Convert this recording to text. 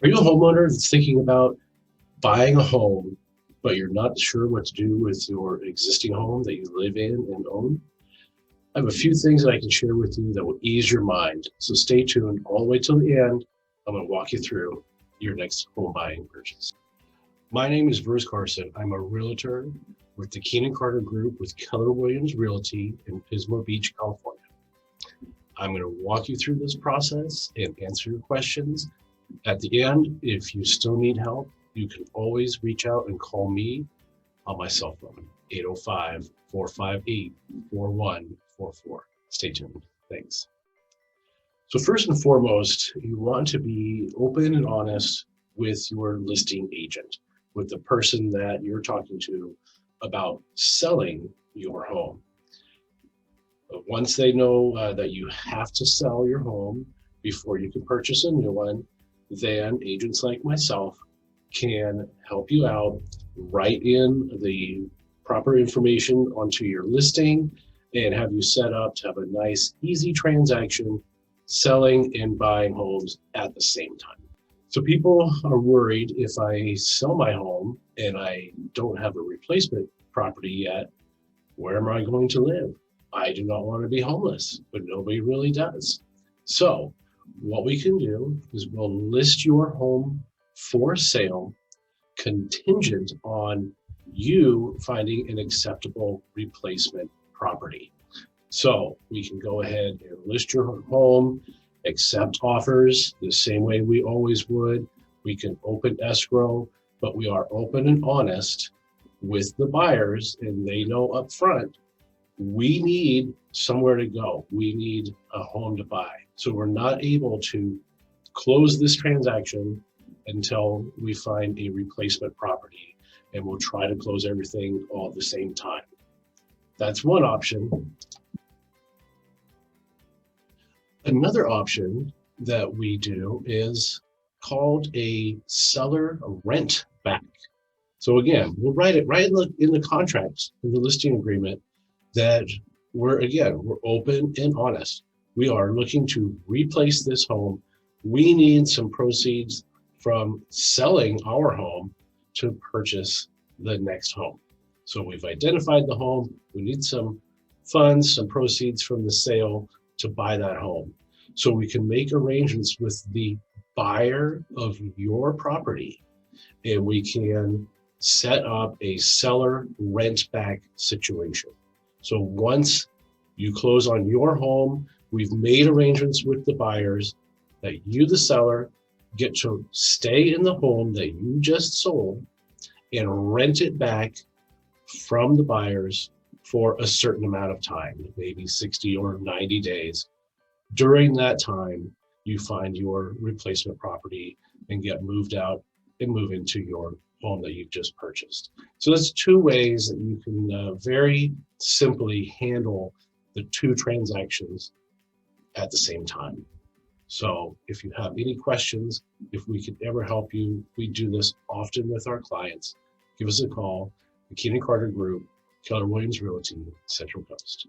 Are you a homeowner that's thinking about buying a home, but you're not sure what to do with your existing home that you live in and own? I have a few things that I can share with you that will ease your mind. So stay tuned all the way till the end. I'm going to walk you through your next home buying purchase. My name is Bruce Carson. I'm a realtor with the Keenan Group with Keller Williams Realty in Pismo Beach, California. I'm going to walk you through this process and answer your questions. At the end, if you still need help, you can always reach out and call me on my cell phone, 805-458-4144. Stay tuned. Thanks. So first and foremost, you want to be open and honest with your listing agent, with the person that you're talking to about selling your home. Once they know that you have to sell your home before you can purchase a new one, then agents like myself can help you out, write in the proper information onto your listing, and have you set up to have a nice, easy transaction selling and buying homes at the same time. So people are worried if I sell my home and I don't have a replacement property yet, where am I going to live? I do not want to be homeless, but nobody really does. So what we can do is we'll list your home for sale contingent on you finding an acceptable replacement property. So we can go ahead and list your home, accept offers the same way we always would. We can open escrow, but we are open and honest with the buyers, and they know up front we need somewhere to go. We need a home to buy. So we're not able to close this transaction until we find a replacement property, and we'll try to close everything all at the same time. That's one option. Another option that we do is called a seller rent back. So again, we'll write it right in the contract, in the listing agreement, that we're open and honest. We are looking to replace this home. We need some proceeds from selling our home to purchase the next home. So we've identified the home. We need some funds, some proceeds from the sale to buy that home. So we can make arrangements with the buyer of your property, and we can set up a seller rent back situation. So once you close on your home, we've made arrangements with the buyers that you, the seller, get to stay in the home that you just sold and rent it back from the buyers for a certain amount of time, maybe 60 or 90 days. During that time, you find your replacement property and get moved out and move into your home that you've just purchased. So that's two ways that you can very simply handle the two transactions at the same time. So if you have any questions, if we could ever help you, we do this often with our clients. Give us a call, the Keenan Group, Keller Williams Realty, Central Coast.